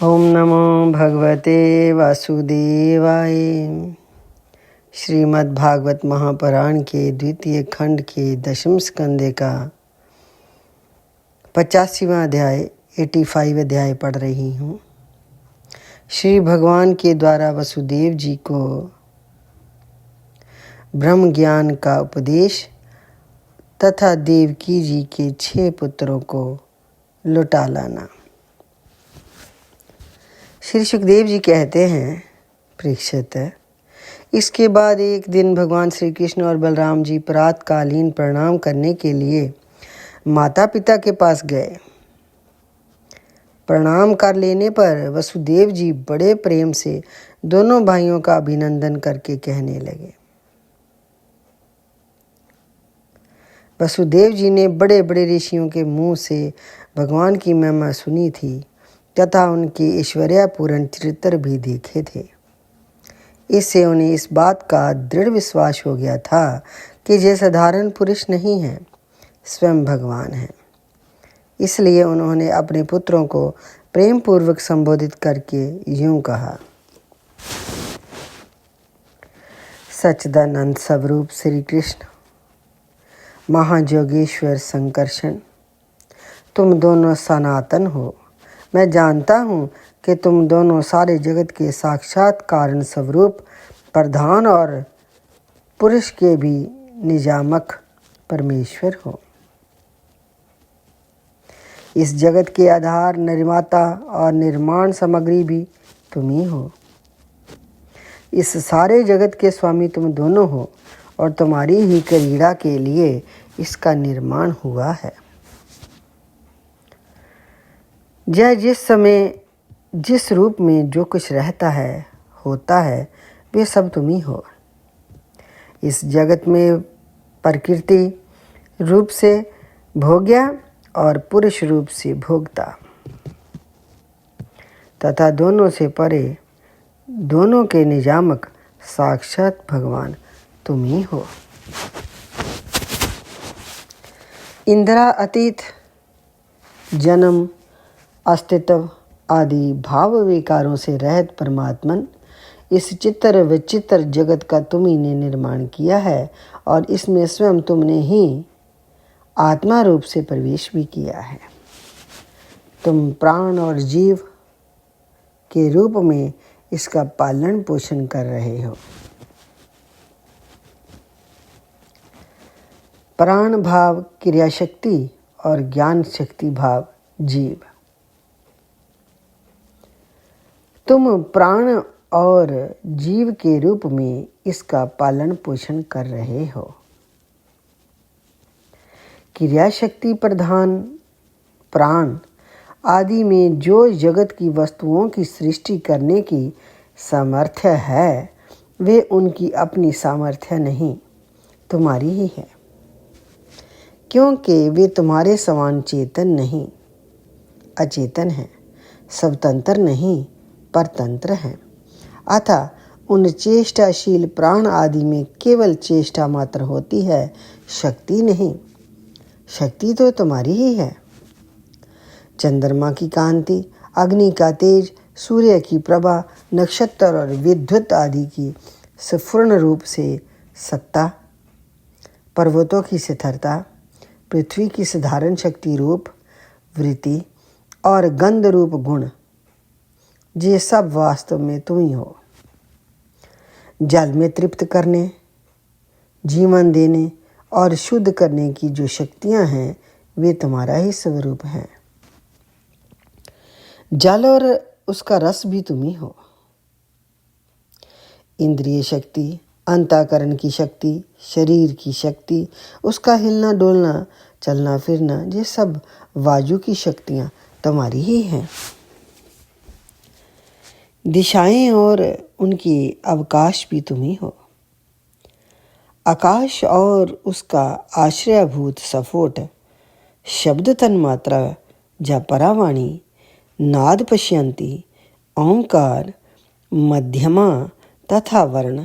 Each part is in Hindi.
ओम नमो भगवते वासुदेवाय। श्रीमद्भागवत महापुराण के द्वितीय खंड के 10वें स्कंदे का 85वां अध्याय 85 अध्याय पढ़ रही हूँ। श्री भगवान के द्वारा वसुदेव जी को ब्रह्म ज्ञान का उपदेश तथा देवकी जी के 6 पुत्रों को लुटा लाना। श्री सुखदेव जी कहते हैं, परीक्षित, इसके बाद एक दिन भगवान श्री कृष्ण और बलराम जी प्रातकालीन प्रणाम करने के लिए माता पिता के पास गए। प्रणाम कर लेने पर वसुदेव जी बड़े प्रेम से दोनों भाइयों का अभिनंदन करके कहने लगे। वसुदेव जी ने बड़े बड़े ऋषियों के मुंह से भगवान की महिमा सुनी थी तथा उनके ऐश्वर्यपूर्ण चरित्र भी देखे थे। इससे उन्हें इस बात का दृढ़ विश्वास हो गया था कि ये साधारण पुरुष नहीं है, स्वयं भगवान है। इसलिए उन्होंने अपने पुत्रों को प्रेम पूर्वक संबोधित करके यूं कहा। सच्चिदानंद स्वरूप श्री कृष्ण, महायोगेश्वर संकर्षण, तुम दोनों सनातन हो। मैं जानता हूँ कि तुम दोनों सारे जगत के साक्षात कारण स्वरूप, प्रधान और पुरुष के भी नियामक परमेश्वर हो। इस जगत के आधार, निर्माता और निर्माण सामग्री भी तुम ही हो। इस सारे जगत के स्वामी तुम दोनों हो और तुम्हारी ही क्रीड़ा के लिए इसका निर्माण हुआ है। यह जिस समय जिस रूप में जो कुछ रहता है, होता है, वे सब तुम ही हो। इस जगत में प्रकृति रूप से भोग्या और पुरुष रूप से भोगता तथा दोनों से परे, दोनों के नियामक साक्षात भगवान तुम ही हो। इंद्रा अतीत, जन्म, अस्तित्व आदि भाव विकारों से रहित परमात्मन, इस चित्र विचित्र जगत का तुम ही ने निर्माण किया है और इसमें स्वयं तुमने ही आत्मा रूप से प्रवेश भी किया है। तुम प्राण और जीव के रूप में इसका पालन पोषण कर रहे हो। प्राण भाव क्रिया शक्ति और ज्ञान शक्ति भाव जीव। तुम प्राण और जीव के रूप में इसका पालन पोषण कर रहे हो। क्रिया शक्ति प्रधान प्राण आदि में जो जगत की वस्तुओं की सृष्टि करने की सामर्थ्य है, वे उनकी अपनी सामर्थ्य नहीं, तुम्हारी ही है, क्योंकि वे तुम्हारे समान चेतन नहीं, अचेतन हैं, स्वतंत्र नहीं, परतंत्र हैं। अतः उन चेष्टाशील प्राण आदि में केवल चेष्टा मात्र होती है, शक्ति नहीं। शक्ति तो तुम्हारी ही है। चंद्रमा की कांति, अग्नि का तेज, सूर्य की प्रभा, नक्षत्र और विद्युत आदि की स्फुरण रूप से सत्ता, पर्वतों की स्थिरता, पृथ्वी की साधारण शक्ति रूप वृत्ति और गंध रूप गुण, ये सब वास्तव में तुम ही हो। जल में तृप्त करने, जीवन देने और शुद्ध करने की जो शक्तियां हैं, वे तुम्हारा ही स्वरूप हैं। जल और उसका रस भी तुम ही हो। इंद्रिय शक्ति, अंतःकरण की शक्ति, शरीर की शक्ति, उसका हिलना डोलना, चलना फिरना, ये सब वायु की शक्तियां तुम्हारी ही हैं। दिशाएं और उनकी अवकाश भी तुम ही हो। आकाश और उसका आश्रयभूत सफोट, शब्द तन्मात्रा, जपरावाणी, नाद पश्यंती, ओंकार, मध्यमा तथा वर्ण,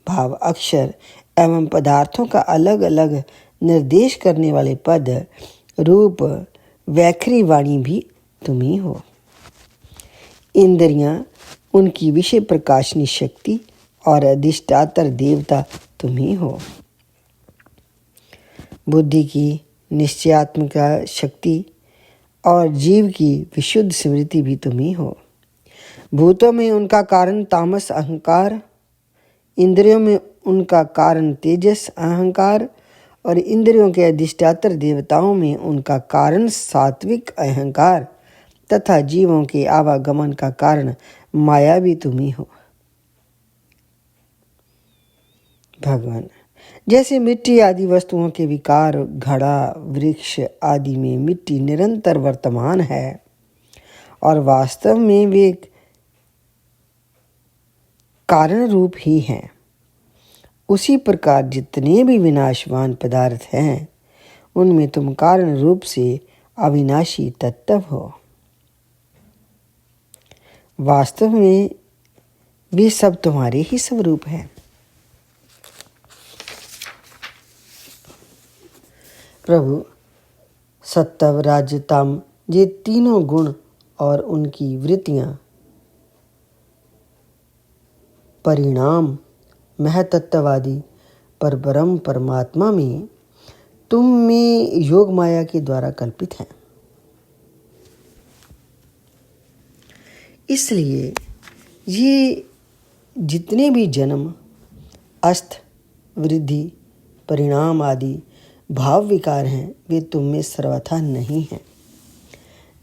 भाव अक्षर एवं पदार्थों का अलग अलग निर्देश करने वाले पद, रूप, वैखरी वाणी भी तुम ही हो। इंद्रियां, उनकी विषय प्रकाशनी शक्ति और अधिष्ठातर देवता तुम ही हो। बुद्धि की निश्चयात्मक शक्ति और जीव की विशुद्ध स्मृति भी तुम ही हो। भूतों में उनका कारण तामस अहंकार, इंद्रियों में उनका कारण तेजस अहंकार और इंद्रियों के अधिष्ठातर देवताओं में उनका कारण सात्विक अहंकार तथा जीवों के आवागमन का कारण माया भी तुम ही हो। भगवान, जैसे मिट्टी आदि वस्तुओं के विकार, घड़ा, वृक्ष आदि में मिट्टी निरंतर वर्तमान है और वास्तव में वे कारण रूप ही हैं, उसी प्रकार जितने भी विनाशवान पदार्थ हैं उनमें तुम कारण रूप से अविनाशी तत्व हो। वास्तव में वे सब तुम्हारे ही स्वरूप हैं। प्रभु, सत्व, राजतम, ये तीनों गुण और उनकी वृत्तियां परिणाम महतत्ववादी परब्रह्म परमात्मा में तुम में योग माया के द्वारा कल्पित हैं। इसलिए ये जितने भी जन्म, अस्त, वृद्धि, परिणाम आदि भाव विकार हैं वे तुम में सर्वथा नहीं हैं।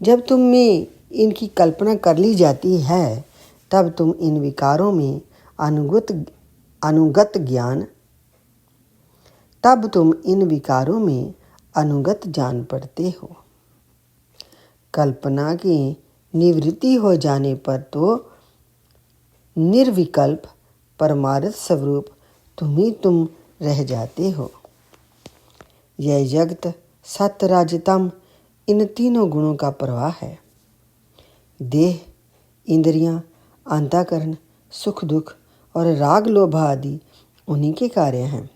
जब तुम में इनकी कल्पना कर ली जाती है तब तुम इन विकारों में अनुगत जान पड़ते हो। कल्पना की निवृत्ति हो जाने पर तो निर्विकल्प परमार्थ स्वरूप तुम रह जाते हो। यह जगत सत्य, राजतम इन तीनों गुणों का प्रवाह है। देह, इंद्रियां, अंतःकरण, सुख दुख और राग लोभ आदि उन्हीं के कार्य हैं।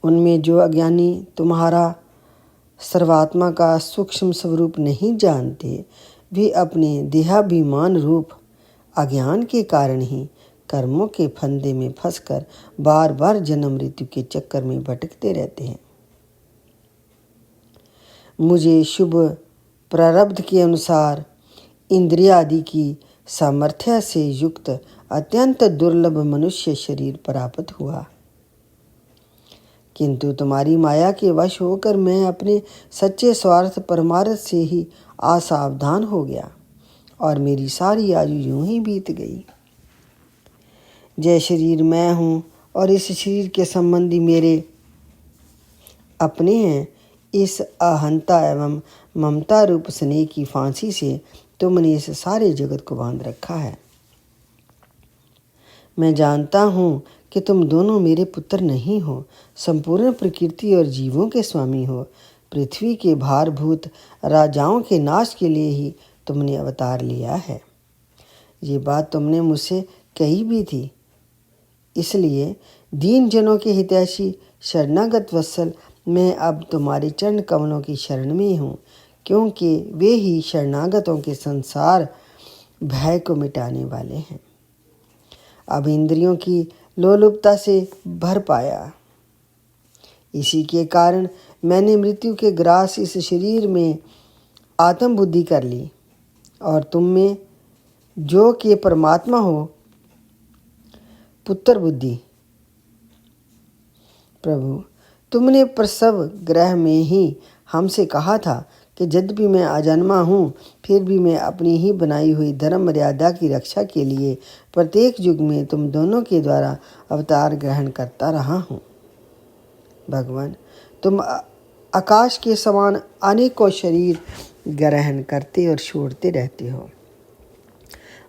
उनमें जो अज्ञानी तुम्हारा सर्वात्मा का सूक्ष्म स्वरूप नहीं जानते, वे अपने देहाभिमान रूप अज्ञान के कारण ही कर्मों के फंदे में फंसकर बार बार जन्म मृत्यु के चक्कर में भटकते रहते हैं। मुझे शुभ प्रारब्ध के अनुसार इंद्रिय आदि की सामर्थ्य से युक्त अत्यंत दुर्लभ मनुष्य शरीर प्राप्त हुआ, किंतु तुम्हारी माया के वश होकर मैं अपने सच्चे स्वार्थ परमार्थ से ही असावधान हो गया और मेरी सारी आयु यूं ही बीत गई। जय शरीर मैं हूँ और इस शरीर के संबंधी मेरे अपने हैं, इस अहंता एवं ममता रूप स्नेह की फांसी से तुमने इस सारे जगत को बांध रखा है। मैं जानता हूँ कि तुम दोनों मेरे पुत्र नहीं हो, संपूर्ण प्रकृति और जीवों के स्वामी हो। पृथ्वी के भारभूत राजाओं के नाश के लिए ही तुमने अवतार लिया है। ये बात तुमने मुझसे कही भी थी। इसलिए दीन जनों के हितैषी शरणागत वत्सल मैं अब तुम्हारे चरण कमलों की शरण में हूँ, क्योंकि वे ही शरणागतों के संसार भय को मिटाने वाले हैं। अब इंद्रियों की लोलुपता से भर पाया, इसी के कारण मैंने मृत्यु के ग्रास इस शरीर में आत्म बुद्धि कर ली और तुम में जो कि परमात्मा हो पुत्र बुद्धि। प्रभु, तुमने प्रसव गृह में ही हमसे कहा था कि यद्यपि मैं अजन्मा हूँ फिर भी मैं अपनी ही बनाई हुई धर्म मर्यादा की रक्षा के लिए प्रत्येक युग में तुम दोनों के द्वारा अवतार ग्रहण करता रहा हूँ। भगवान, तुम आकाश के समान अनेकों शरीर ग्रहण करते और छोड़ते रहते हो।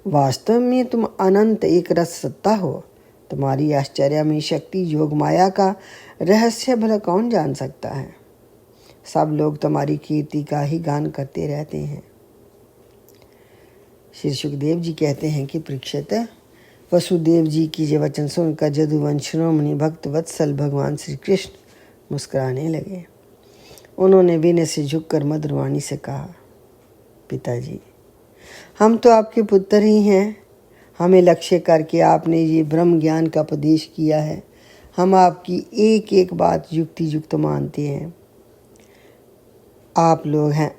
वास्तव में तुम अनंत एक रस सत्ता हो। तुम्हारी आश्चर्यमयी शक्ति योग माया का रहस्य भला कौन जान सकता है। सब लोग तुम्हारी कीर्ति का ही गान करते रहते हैं। श्री सुखदेव जी कहते हैं कि परीक्षित, वसुदेव जी की ये वचन सुनकर जदुवंश शिरोमणि भक्त वत्सल भगवान श्री कृष्ण मुस्कुराने लगे। उन्होंने विनय से झुककर मधुर वाणी से कहा, पिताजी, हम तो आपके पुत्र ही हैं। हमें लक्ष्य करके आपने ये ब्रह्म ज्ञान का उपदेश किया है। हम आपकी एक एक बात युक्ति युक्त मानते हैं। आप लोग हैं,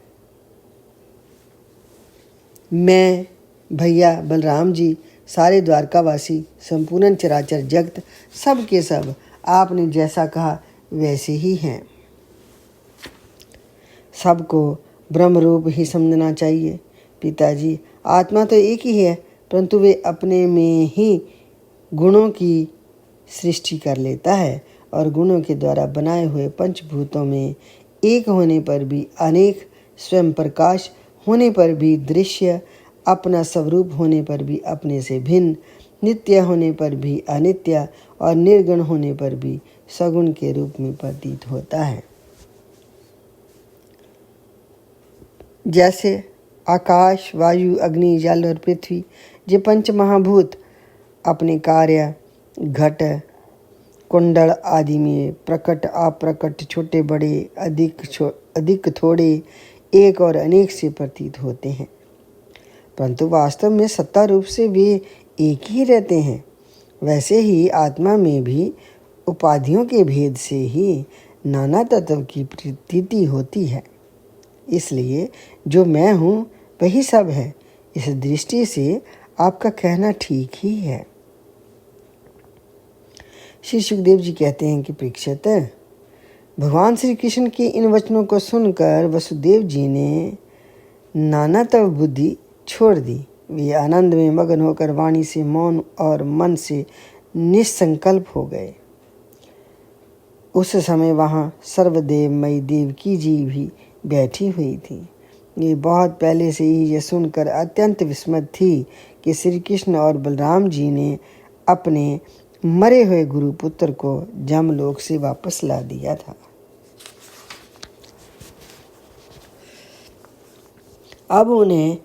मैं, भैया बलराम जी, सारे द्वारकावासी, संपूर्ण चराचर जगत, सब के सब आपने जैसा कहा वैसे ही हैं। सबको ब्रह्म रूप ही समझना चाहिए। पिताजी, आत्मा तो एक ही है, परंतु वे अपने में ही गुणों की सृष्टि कर लेता है और गुणों के द्वारा बनाए हुए पंचभूतों में एक होने पर भी अनेक, स्वयं प्रकाश होने पर भी दृश्य, अपना स्वरूप होने पर भी अपने से भिन्न, नित्य होने पर भी अनित्य और निर्गुण होने पर भी सगुण के रूप में प्रतीत होता है। जैसे आकाश, वायु, अग्नि, जल और पृथ्वी, ये पंच महाभूत अपने कार्य घट, कुंडल आदि में प्रकट, अप्रकट, छोटे बड़े, अधिक थोड़े, एक और अनेक से प्रतीत होते हैं, परंतु वास्तव में सत्ता रूप से वे एक ही रहते हैं। वैसे ही आत्मा में भी उपाधियों के भेद से ही नाना तत्व की प्रतीति होती है। इसलिए जो मैं हूँ वही सब है। इस दृष्टि से आपका कहना ठीक ही है। श्री सुखदेव जी कहते हैं कि परीक्षित, भगवान श्री कृष्ण के इन वचनों को सुनकर वसुदेव जी ने नानात्व बुद्धि छोड़ दी। वे आनंद में मगन होकर वाणी से मौन और मन से निसंकल्प हो गए। उस समय वहाँ सर्वदेवमयी देवकी जी भी बैठी हुई थी। ये बहुत पहले से ही यह सुनकर अत्यंत विस्मित थी कि श्री कृष्ण और बलराम जी ने अपने मरे हुए गुरु पुत्र को जमलोक से वापस ला दिया था। अब उन्हें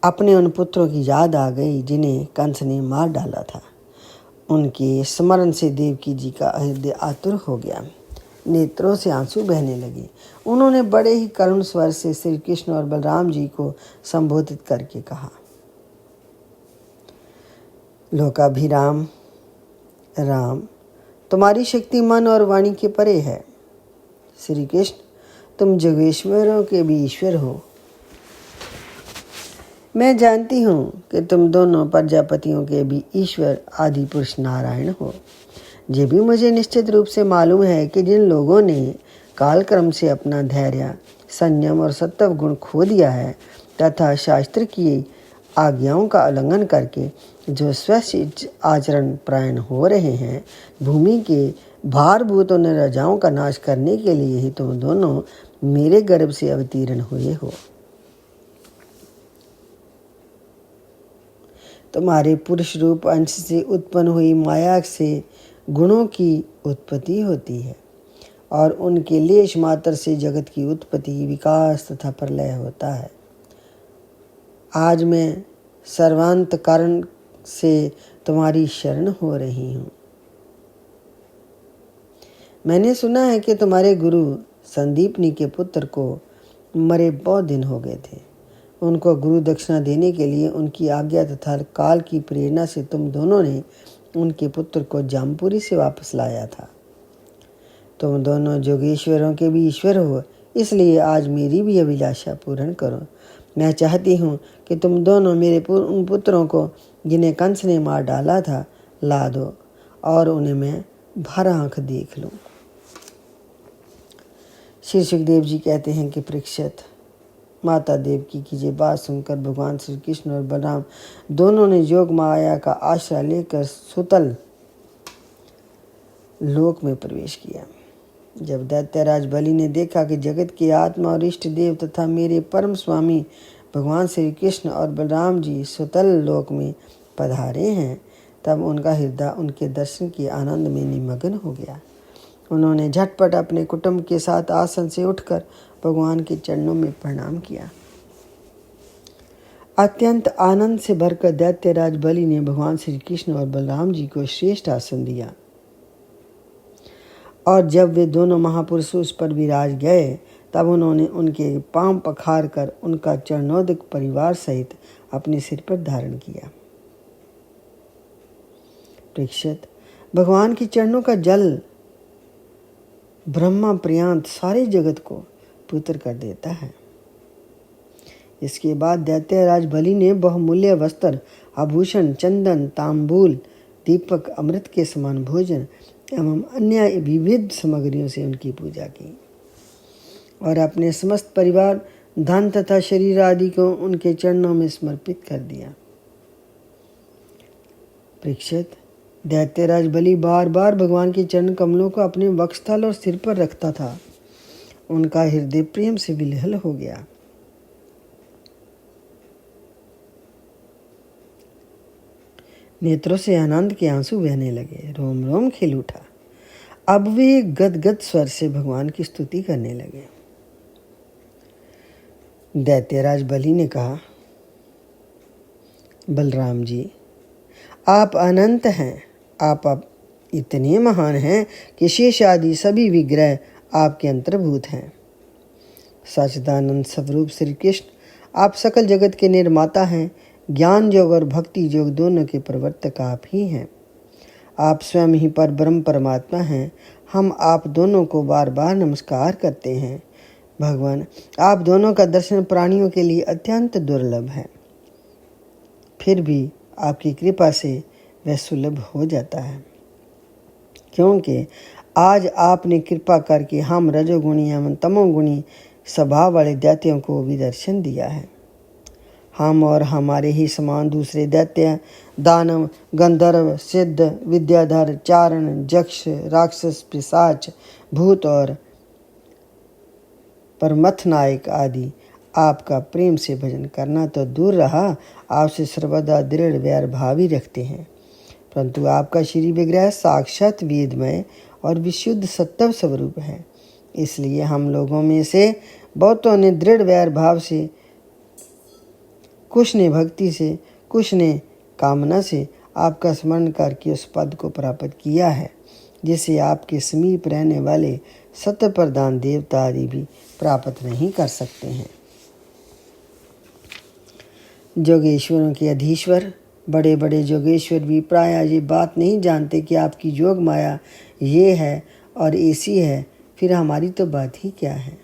अपने उन पुत्रों की याद आ गई जिन्हें कंस ने मार डाला था। उनके स्मरण से देवकी जी का हृदय आतुर हो गया, नेत्रों से आंसू बहने लगे। उन्होंने बड़े ही करुण स्वर से श्री कृष्ण और बलराम जी को संबोधित करके कहा, लोकाभिराम राम, तुम्हारी शक्ति मन और वाणी के परे है। श्री कृष्ण, तुम जगेश्वरों के भी ईश्वर हो। मैं जानती हूँ कि तुम दोनों प्रजापतियों के भी ईश्वर आदि पुरुष नारायण हो। ये भी मुझे निश्चित रूप से मालूम है कि जिन लोगों ने कालक्रम से अपना धैर्य, संयम और सत्व गुण खो दिया है तथा शास्त्र की आज्ञाओं का उल्लंघन करके जो स्वैच्छिक आचरण परायण हो रहे हैं, भूमि के भारभूत उन राजाओं का नाश करने के लिए ही तुम दोनों मेरे गर्भ से अवतीर्ण हुए हो। तुम्हारे पुरुष रूप अंश से उत्पन्न हुई माया से गुणों की उत्पत्ति होती है और उनके लेश मात्र से जगत की उत्पत्ति, विकास तथा प्रलय होता है। आज मैं सर्वांत कारण से तुम्हारी शरण हो रही हूँ। मैंने सुना है कि तुम्हारे गुरु संदीपनी के पुत्र को मरे बहुत दिन हो गए थे। उनको गुरु दक्षिणा देने के लिए उनकी आज्ञा तथा काल की प्रेरणा से तुम दोनों ने उनके पुत्र को जामपुरी से वापस लाया था। तुम दोनों जोगेश्वरों के भी ईश्वर हो, इसलिए आज मेरी भी अभिलाषा पूर्ण करो। मैं चाहती हूँ कि तुम दोनों मेरे उन पुत्रों को जिन्हें कंस ने मार डाला था ला दो और उन्हें मैं भर आंख देख लूँ। श्री सुखदेव जी कहते हैं कि परीक्षित, माता देवकी की ये बात सुनकर भगवान श्री कृष्ण और बलराम दोनों ने योग माया का आश्रय लेकर सुतल लोक में प्रवेश किया। जब दैत्यराज बलि ने देखा कि जगत के आत्मा और इष्ट देव तथा मेरे परम स्वामी भगवान श्री कृष्ण और बलराम जी सुतल लोक में पधारे हैं, तब उनका हृदय उनके दर्शन के आनंद में निमग्न हो गया। उन्होंने झटपट अपने कुटुंब के साथ आसन से उठकर भगवान के चरणों में प्रणाम किया। अत्यंत आनंद से भरकर दैत्यराज बलि ने भगवान श्री कृष्ण और बलराम जी को श्रेष्ठ आसन दिया और जब वे दोनों महापुरुष उस पर विराज गए तब उन्होंने उनके पांव पखार कर उनका चरणोदक परिवार सहित अपने सिर पर धारण किया। परीक्षित, भगवान के चरणों का जल ब्रह्मा पर्यंत सारे जगत को पवित्र कर देता है। इसके बाद दैत्यराज बलि ने बहुमूल्य वस्त्र, आभूषण, चंदन, तांबूल, दीपक, अमृत के समान भोजन एवं अन्य विविध सामग्रियों से उनकी पूजा की और अपने समस्त परिवार, धन तथा शरीर आदि को उनके चरणों में समर्पित कर दिया। परीक्षित, दैत्यराज बलि बार बार भगवान के चरण कमलों को अपने वक्षस्थल और सिर पर रखता था। उनका हृदय प्रेम से विलहल हो गया। नेत्रों से आनंद के आंसू बहने लगे, रोम रोम खिल उठा। अब वे गदगद स्वर से भगवान की स्तुति करने लगे। दैत्यराज बलि ने कहा, बलराम जी, आप अनंत हैं। आप इतने महान हैं कि शेष आदि सभी विग्रह आपके अंतर्भूत हैं। सच्चिदानंद स्वरूप श्री कृष्ण, आप सकल जगत के निर्माता हैं। ज्ञान योग और भक्ति योग दोनों के प्रवर्तक आप ही हैं। आप स्वयं ही पर ब्रह्म परमात्मा हैं। हम आप दोनों को बार बार नमस्कार करते हैं। भगवान, आप दोनों का दर्शन प्राणियों के लिए अत्यंत दुर्लभ है, फिर भी आपकी कृपा से वह सुलभ हो जाता है, क्योंकि आज आपने कृपा करके हम रजोगुणी एवं तमोगुणी स्वभाव वाले दैत्यों को भी दर्शन दिया है। हम और हमारे ही समान दूसरे दैत्य, दानव, गंधर्व, सिद्ध, विद्याधर, चारण, यक्ष, राक्षस, पिशाच, भूत और परमथ नायक आदि आपका प्रेम से भजन करना तो दूर रहा, आपसे सर्वदा दृढ़ वैर भाव ही रखते हैं। परंतु आपका श्री विग्रह साक्षात वेदमय और विशुद्ध सत्व स्वरूप है। इसलिए हम लोगों में से बहुतों ने दृढ़ वैर भाव से, कुछ ने भक्ति से, कुछ ने कामना से आपका स्मरण करके उस पद को प्राप्त किया है जिसे आपके समीप रहने वाले सत्य प्रधान देवता आदि भी प्राप्त नहीं कर सकते हैं। जोगेश्वरों के अधीश्वर बड़े बड़े जोगेश्वर भी प्रायः ये बात नहीं जानते कि आपकी योग माया ये है और ऐसी है, फिर हमारी तो बात ही क्या है।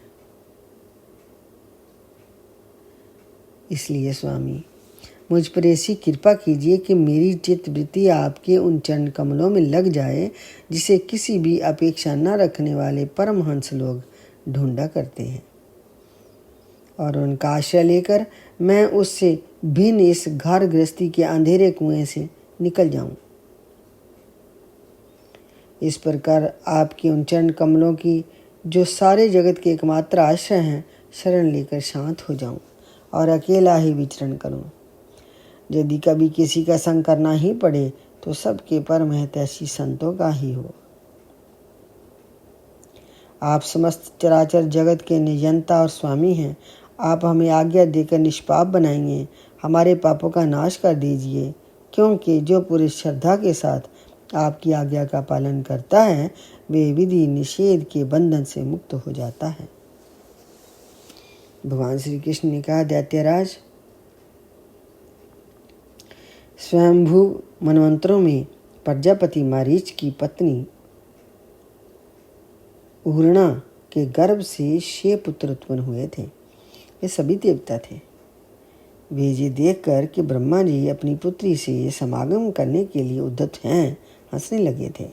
इसलिए स्वामी, मुझ पर ऐसी कृपा कीजिए कि मेरी चित्त वृत्ति आपके उन चरण कमलों में लग जाए जिसे किसी भी अपेक्षा न रखने वाले परमहंस लोग ढूंढा करते हैं, और उनका आश्रय लेकर मैं उससे भिन्न इस घर गृहस्थी के अंधेरे कुएं से निकल जाऊं। इस प्रकार आपके उन चरण कमलों की, जो सारे जगत के एकमात्र आश्रय हैं, शरण लेकर शांत हो जाऊं और अकेला ही विचरण करूं। यदि कभी किसी का संग करना ही पड़े तो सबके परम हितैषी संतों का ही हो। आप समस्त चराचर जगत के नियंता और स्वामी हैं। आप हमें आज्ञा देकर निष्पाप बनाएंगे, हमारे पापों का नाश कर दीजिए, क्योंकि जो पुरुष श्रद्धा के साथ आपकी आज्ञा का पालन करता है वे विधि निषेध के बंधन से मुक्त हो जाता है। भगवान श्री कृष्ण ने कहा, दैत्यराज, स्वयंभू मनवंतरों में प्रजापति मारीच की पत्नी उर्णा के गर्भ से 6 पुत्र उत्पन्न हुए थे। वे सभी देवता थे। वे ये देखकर कि ब्रह्मा जी अपनी पुत्री से समागम करने के लिए उद्यत हैं, हंसने लगे थे।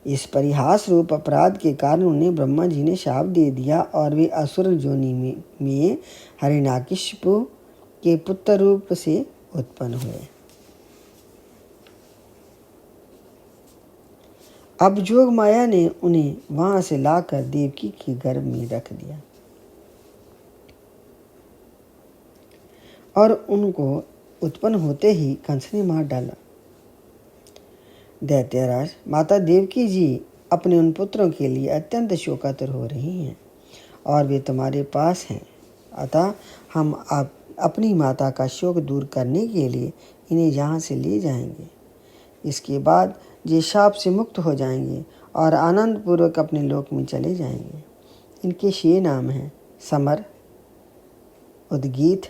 इस परिहास रूप अपराध के कारण उन्हें ब्रह्मा जी ने शाप दे दिया और वे असुर योनि में हिरण्याकशिपु के पुत्र रूप से उत्पन्न हुए। अब जोग माया ने उन्हें वहां से लाकर देवकी के गर्भ में रख दिया और उनको उत्पन्न होते ही कंस ने मार डाला। दैत्यराज, माता देवकी जी अपने उन पुत्रों के लिए अत्यंत शोकातुर हो रही हैं और वे तुम्हारे पास हैं। अतः हम अपनी माता का शोक दूर करने के लिए इन्हें यहाँ से ले जाएंगे। इसके बाद ये शाप से मुक्त हो जाएंगे और आनंद पूर्वक अपने लोक में चले जाएंगे। इनके 6 नाम हैं: समर, उद्गीत,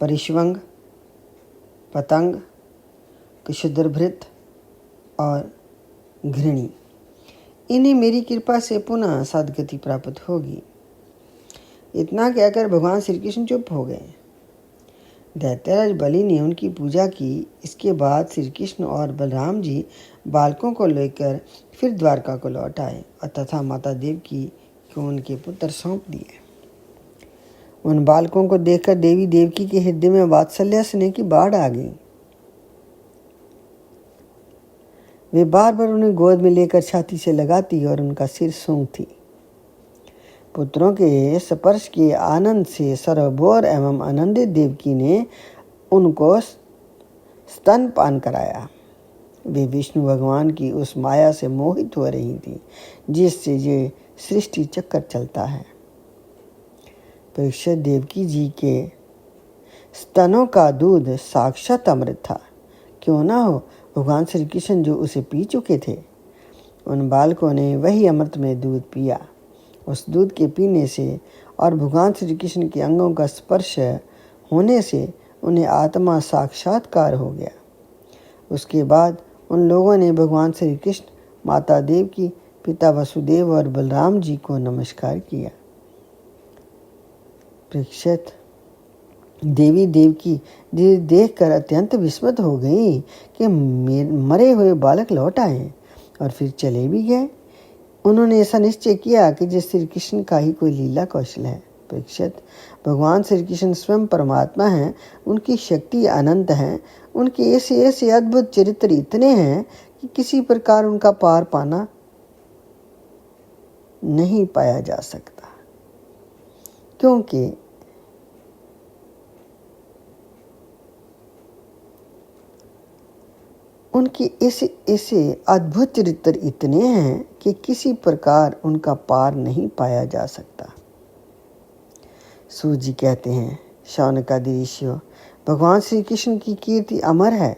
परिश्वंग, पतंग, कुशुद्रभृत और घृणी। इन्हें मेरी कृपा से पुनः सद्गति प्राप्त होगी। इतना कहकर भगवान श्री कृष्ण चुप हो गए। दैत्यराज बलि ने उनकी पूजा की। इसके बाद श्री कृष्ण और बलराम जी बालकों को लेकर फिर द्वारका को लौट आए और तथा माता देवकी को उनके पुत्र सौंप दिए। उन बालकों को देखकर देवी देवकी के हृदय में वात्सल्य स्नेह की बाढ़ आ गई। वे बार बार उन्हें गोद में लेकर छाती से लगाती और उनका सिर सूंघती। पुत्रों के स्पर्श के आनंद से सरबोर एवं आनंदित देवकी ने उनको स्तनपान कराया। वे विष्णु भगवान की उस माया से मोहित हो रही थी जिससे ये सृष्टि चक्कर चलता है। परीक्षित, देवकी जी के स्तनों का दूध साक्षात अमृत था। क्यों ना हो भगवान श्री कृष्ण जो उसे पी चुके थे। उन बालकों ने वही अमृत में दूध पिया। उस दूध के पीने से और भगवान श्री कृष्ण के अंगों का स्पर्श होने से उन्हें आत्मा साक्षात्कार हो गया। उसके बाद उन लोगों ने भगवान श्री कृष्ण, माता देवकी, पिता वसुदेव और बलराम जी को नमस्कार किया। परीक्षित, देवी देवकी देखकर अत्यंत विस्मित हो गई कि मरे हुए बालक लौट आए और फिर चले भी गए। उन्होंने ऐसा निश्चय किया कि जिस श्री कृष्ण का ही कोई लीला कौशल है। परीक्षित, भगवान श्री कृष्ण स्वयं परमात्मा हैं। उनकी शक्ति अनंत है। उनके ऐसे ऐसे अद्भुत चरित्र इतने हैं कि किसी प्रकार उनका पार पाना नहीं पाया जा सकता, क्योंकि उनके ऐसे ऐसे अद्भुत चरित्र इतने हैं कि किसी प्रकार उनका पार नहीं पाया जा सकता। सूत जी कहते हैं, शौनकादि ऋषियों, भगवान श्री कृष्ण की कीर्ति अमर है,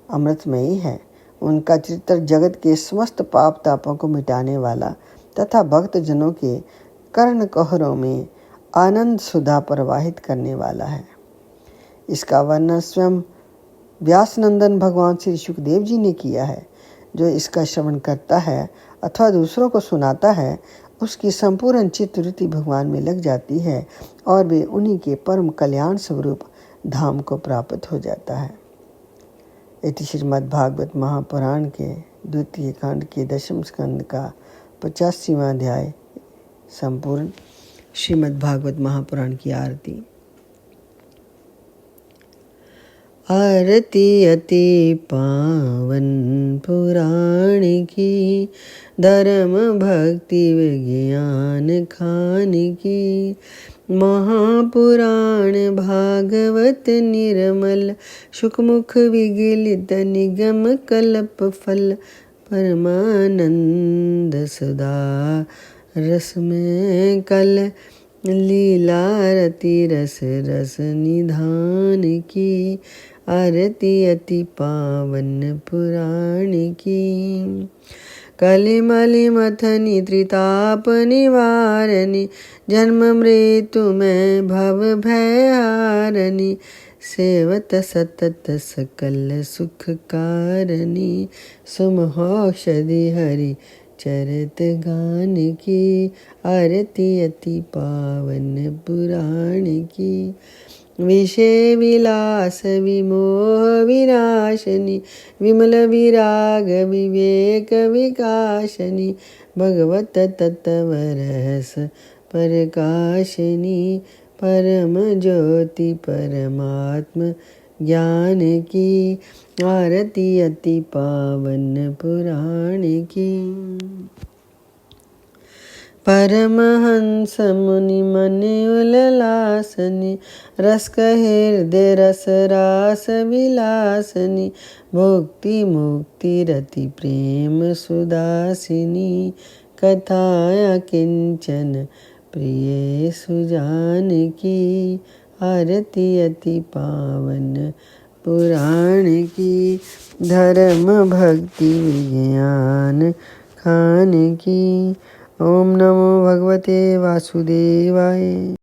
अमृतमयी है। उनका चरित्र जगत के समस्त पाप तापों को मिटाने वाला तथा भक्त जनों के कर्ण कोहरों में आनंद सुधा प्रवाहित करने वाला है। इसका वर्णन स्वयं व्यासनंदन भगवान श्री सुखदेव जी ने किया है। जो इसका श्रवण करता है अथवा दूसरों को सुनाता है, उसकी संपूर्ण चित्तवृत्ति भगवान में लग जाती है और वे उन्हीं के परम कल्याण स्वरूप धाम को प्राप्त हो जाता है। इति श्रीमद् भागवत महापुराण के द्वितीय कांड के 10वें स्कंद का 85वां अध्याय संपूर्ण। श्रीमद् भागवत महापुराण की आरती। आरती अति पावन पुराण की, धर्म भक्ति विज्ञान खान की। महापुराण भागवत निर्मल, सुखमुख विगलित निगम कल्प फल। परमानंद सदा रस में कल, लीला रति रस रस निधान की। आरती अति पावन पुराण की। कलिमलि मथनी त्रिताप निवारणी, जन्म मृत्यु में भव भय हारणी। सेवत सतत सकल सुख कारणी, सुमहौषधि हरि चरित गान की। आरती अति पावन पुराण की। विषय विलास विमोह विनाशनी, विमल विराग विवेक विकाशनी। भगवत तत्व रहस प्रकाशनी, परम ज्योति परमात्म ज्ञान की। आरती अति पावन पुराण की। परमहंस मुनि मन उल्लासनी, रस हृदय रस रास विलासनी। भुक्ति मुक्ति रति प्रेम सुदासिनी, कथाया किंचन प्रिय सुजान की। आरती अति पावन पुराण की। धर्म भक्ति विज्ञान खान की। ओम नमो भगवते वासुदेवाय।